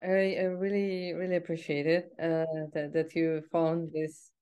I really, really appreciate it that you found this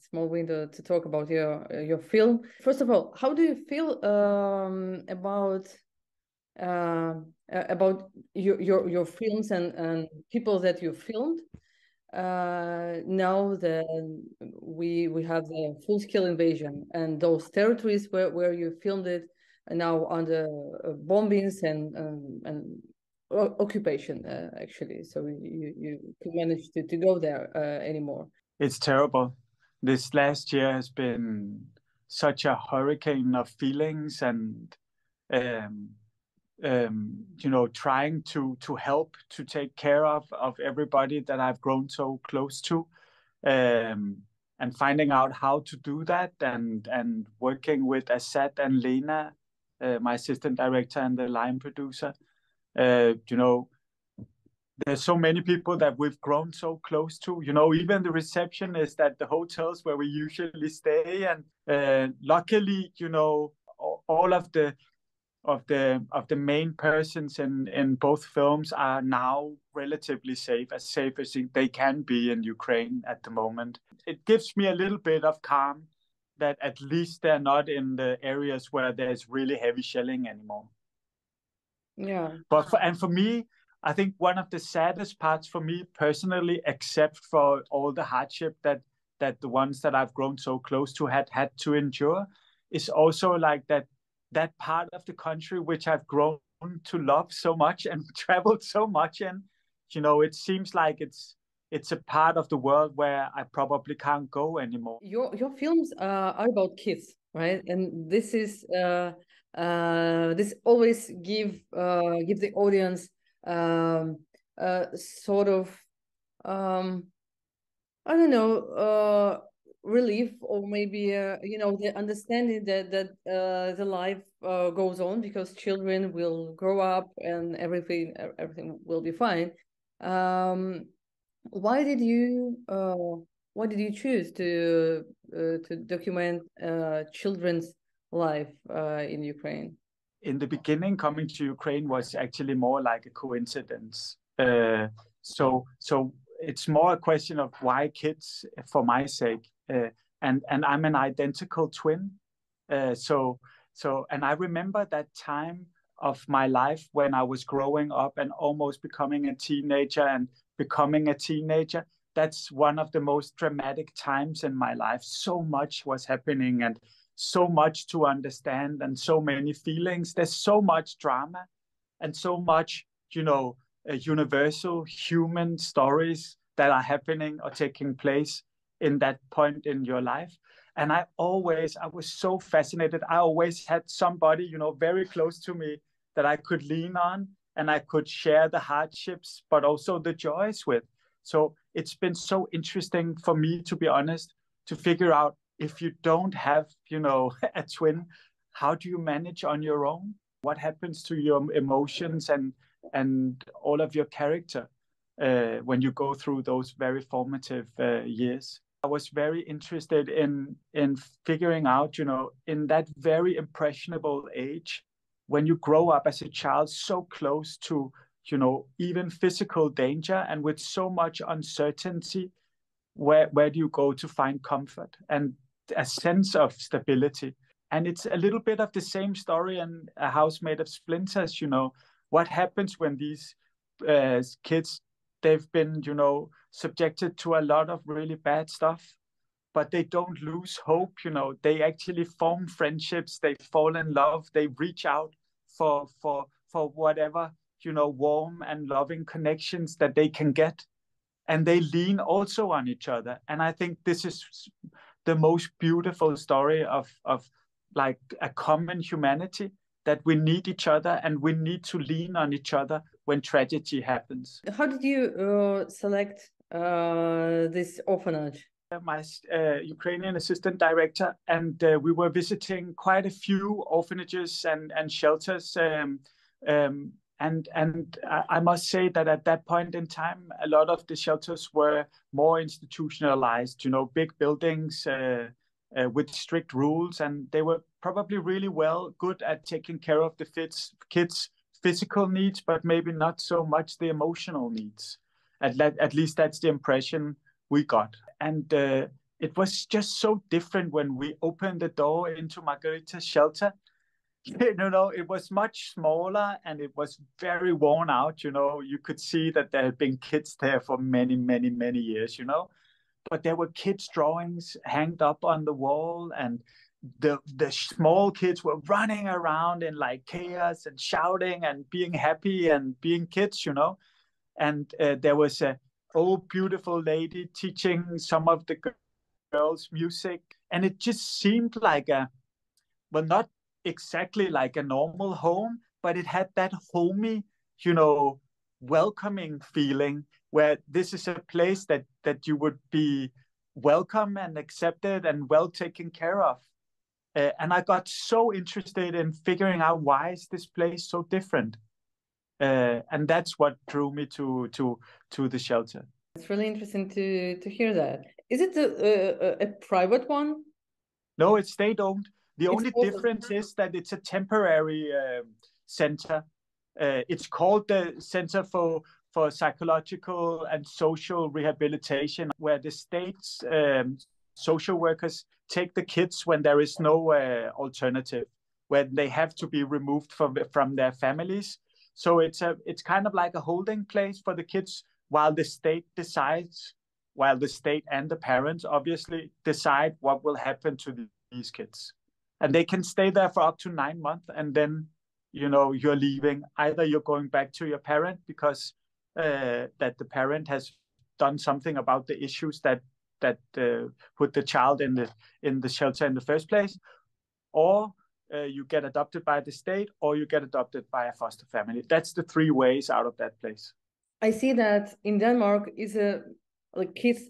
small window to talk about your film. First of all, how do you feel about your films and people that you filmed? Now that we have the full-scale invasion and those territories where you filmed it are now under bombings and occupation, actually. So you could manage to go there anymore. It's terrible. This last year has been such a hurricane of feelings and trying to help, to take care of everybody that I've grown so close to, and finding out how to do that, and working with Asad and Lena, my assistant director and the line producer. There's so many people that we've grown so close to, even the receptionist at the hotels where we usually stay. And luckily, all of the main persons in both films are now relatively safe as they can be in Ukraine at the moment. It gives me a little bit of calm that at least they're not in the areas where there's really heavy shelling anymore. Yeah. But for me, I think one of the saddest parts for me personally, except for all the hardship that the ones that I've grown so close to had to endure, is also like that part of the country which I've grown to love so much and traveled so much in. It seems like it's a part of the world where I probably can't go anymore. Your films are about kids, right? And this is this always give the audience sort of I don't know, relief, or maybe the understanding that the life goes on, because children will grow up and everything will be fine. Why did you choose to document children's life in Ukraine? In the beginning, coming to Ukraine was actually more like a coincidence. So it's more a question of why kids for my sake. And I'm an identical twin. And I remember that time of my life when I was growing up and almost becoming a teenager and becoming a teenager. That's one of the most dramatic times in my life. So much was happening and so much to understand and so many feelings. There's so much drama and so much, universal human stories that are happening or taking place in that point in your life. And I was so fascinated. I always had somebody, very close to me that I could lean on and I could share the hardships, but also the joys with. So it's been so interesting for me, to be honest, to figure out, if you don't have, a twin, how do you manage on your own? What happens to your emotions and all of your character when you go through those very formative years? I was very interested in figuring out, in that very impressionable age, when you grow up as a child so close to, even physical danger and with so much uncertainty, where do you go to find comfort and a sense of stability? And it's a little bit of the same story in A House Made of Splinters. What happens when these kids, they've been, subjected to a lot of really bad stuff, but they don't lose hope. They actually form friendships, they fall in love, they reach out for whatever, warm and loving connections that they can get. And they lean also on each other. And I think this is the most beautiful story of like a common humanity, that we need each other and we need to lean on each other when tragedy happens. How did you select this orphanage? My Ukrainian assistant director, and we were visiting quite a few orphanages and shelters. And I must say that at that point in time, a lot of the shelters were more institutionalized, big buildings with strict rules, and they were probably really good at taking care of the kids physical needs, but maybe not so much the emotional needs. At least that's the impression we got. And it was just so different when we opened the door into Margarita's shelter. It was much smaller and it was very worn out. You could see that there had been kids there for many, many, many years, But there were kids' drawings hanged up on the wall, and the small kids were running around in like chaos and shouting and being happy and being kids, And there was a old, beautiful lady teaching some of the girls music. And it just seemed like not exactly like a normal home, but it had that homey, welcoming feeling, where this is a place that you would be welcome and accepted and well taken care of. And I got so interested in figuring out, why is this place so different? And that's what drew me to the shelter. It's really interesting to hear that. Is it a private one? No, it's state-owned. The only difference is that it's a temporary center. It's called the Center for Psychological and Social Rehabilitation, where the state's social workers take the kids when there is no alternative, when they have to be removed from their families. So it's kind of like a holding place for the kids while the state and the parents obviously decide what will happen to these kids. And they can stay there for up to 9 months, and then, you're leaving. Either you're going back to your parent because that the parent has done something about the issues that put the child in the shelter in the first place, or you get adopted by the state, or you get adopted by a foster family. That's the 3 ways out of that place. I see that in Denmark kids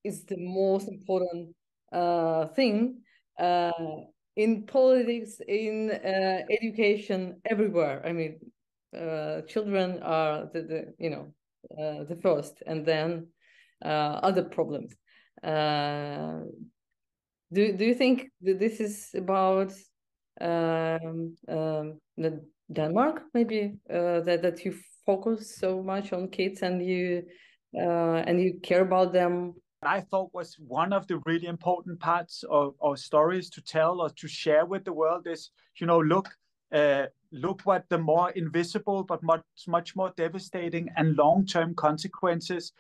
is the most important thing in politics, in education, everywhere. I mean, children are the first, and then other problems. Do you think that this is about Denmark, maybe that you focus so much on kids and you care about them? I thought was one of the really important parts or stories to tell or to share with the world is, look what the more invisible but much more devastating and long-term consequences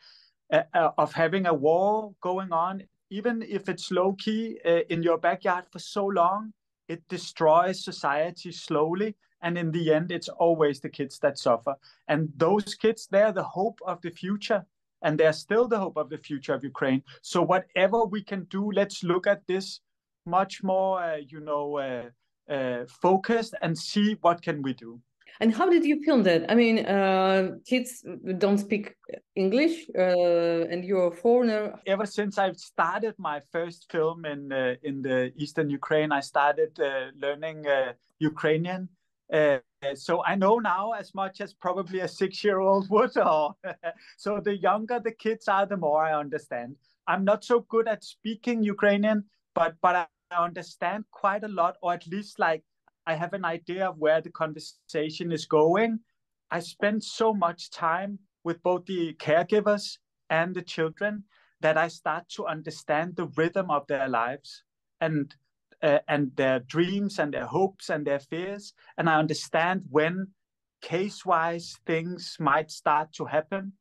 of having a war going on, even if it's low-key in your backyard for so long. It destroys society slowly, and in the end, it's always the kids that suffer. And those kids, they're the hope of the future, and they're still the hope of the future of Ukraine. So whatever we can do, let's look at this much more, focused and see what can we do. And how did you film that? I mean, kids don't speak English, and you're a foreigner. Ever since I've started my first film in the Eastern Ukraine, I started learning Ukrainian. So I know now as much as probably a 6-year-old would. So the younger the kids are, the more I understand. I'm not so good at speaking Ukrainian, but I understand quite a lot, or at least I have an idea of where the conversation is going. I spend so much time with both the caregivers and the children that I start to understand the rhythm of their lives and their dreams and their hopes and their fears. And I understand when case-wise things might start to happen.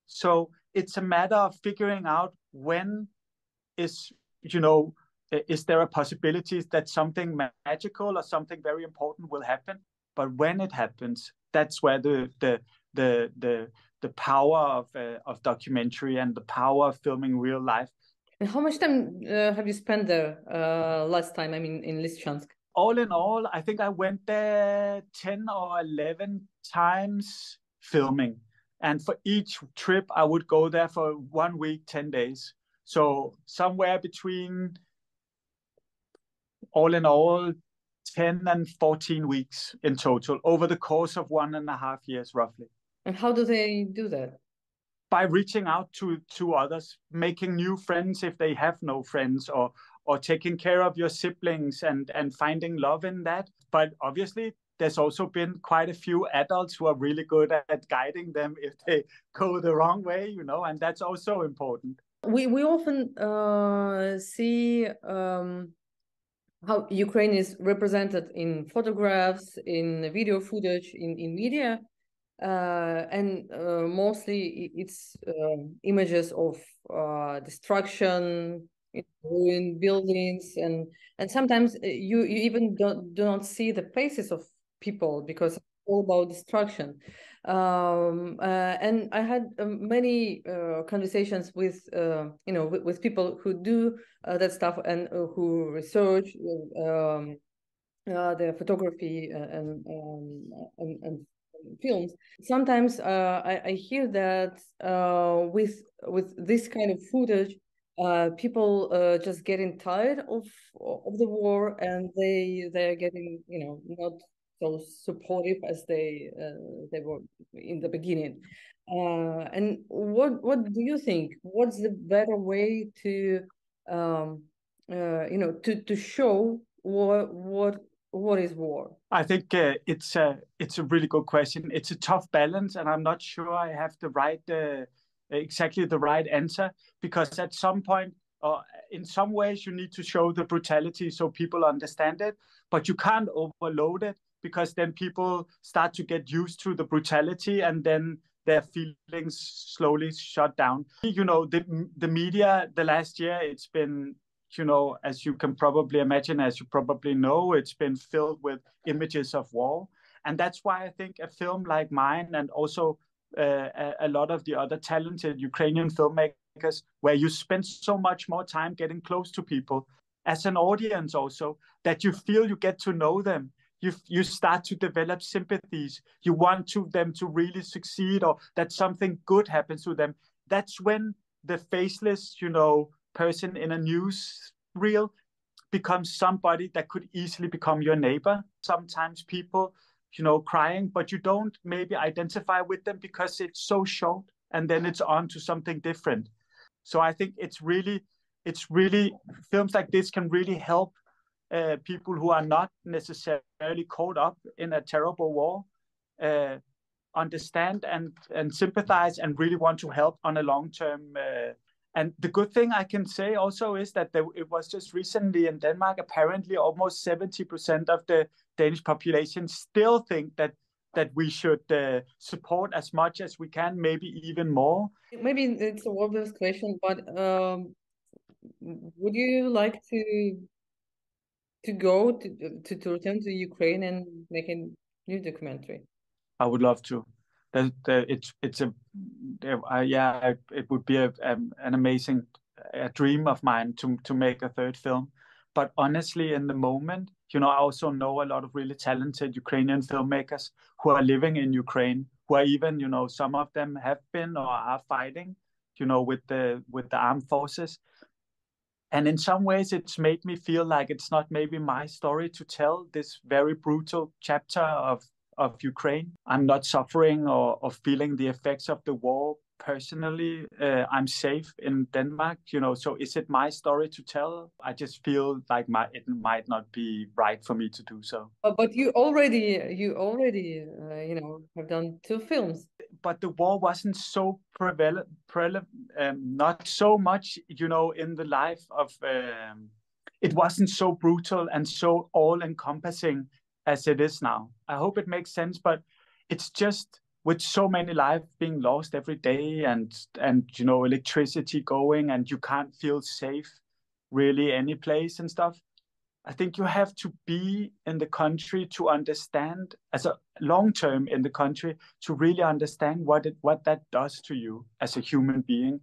So it's a matter of figuring out when is there a possibility that something magical or something very important will happen? But when it happens, that's where the power of documentary and the power of filming real life. And how much time have you spent there last time? I mean, in Lysychansk? All in all, I think I went there 10 or 11 times filming. And for each trip, I would go there for 1 week, 10 days. So somewhere between, all in all, 10 and 14 weeks in total over the course of 1.5 years, roughly. And how do they do that? By reaching out to others, making new friends if they have no friends, or taking care of your siblings and finding love in that. But obviously, there's also been quite a few adults who are really good at guiding them if they go the wrong way, you know, and that's also important. We often see how Ukraine is represented in photographs, in video footage, in media, and mostly it's images of destruction, ruined buildings, and sometimes you even do not see the faces of people because it's all about destruction. And I had many conversations with with people who do that stuff and who research the photography and films. Sometimes I hear that with this kind of footage, people just getting tired of the war, and they're getting not so supportive as they were in the beginning. And what do you think? What's the better way to to show what is war? I think it's a really good question. It's a tough balance, and I'm not sure I have the right exactly the right answer, because at some point, in some ways, you need to show the brutality so people understand it, but you can't overload it, because then people start to get used to the brutality, and then their feelings slowly shut down. You know, the media the last year, it's been, you know, as you can probably imagine, as you probably know, it's been filled with images of war. And that's why I think a film like mine, and also a lot of the other talented Ukrainian filmmakers, where you spend so much more time getting close to people as an audience also, that you feel you get to know them. You start to develop sympathies. You want them to really succeed, or that something good happens to them. That's when the faceless, you know, person in a news reel becomes somebody that could easily become your neighbor. Sometimes people, you know, crying, but you don't maybe identify with them because it's so short, and then it's on to something different. So I think it's really films like this can really help people who are not necessarily caught up in a terrible war understand and sympathize and really want to help on a long-term. And the good thing I can say also is that it was just recently in Denmark, apparently almost 70% of the Danish population still think that we should support as much as we can, maybe even more. Maybe it's a obvious question, but would you like to go to return to Ukraine and make a new documentary? I would love to. It would be an amazing dream of mine to make a third film. But honestly, in the moment, you know, I also know a lot of really talented Ukrainian filmmakers who are living in Ukraine, who are even, you know, some of them have been or are fighting, you know, with the armed forces. And in some ways, it's made me feel like it's not maybe my story to tell this very brutal chapter of Ukraine. I'm not suffering or feeling the effects of the war personally. I'm safe in Denmark, you know, so is it my story to tell? I just feel like it might not be right for me to do so. But you already you know, have done 2 films. But the war wasn't so prevalent, not so much, you know, in the life of, it wasn't so brutal and so all-encompassing as it is now. I hope it makes sense, but it's just with so many lives being lost every day, and you know, electricity going, and you can't feel safe really any place and stuff. I think you have to be in the country to understand, as a long term in the country, to really understand what that does to you as a human being.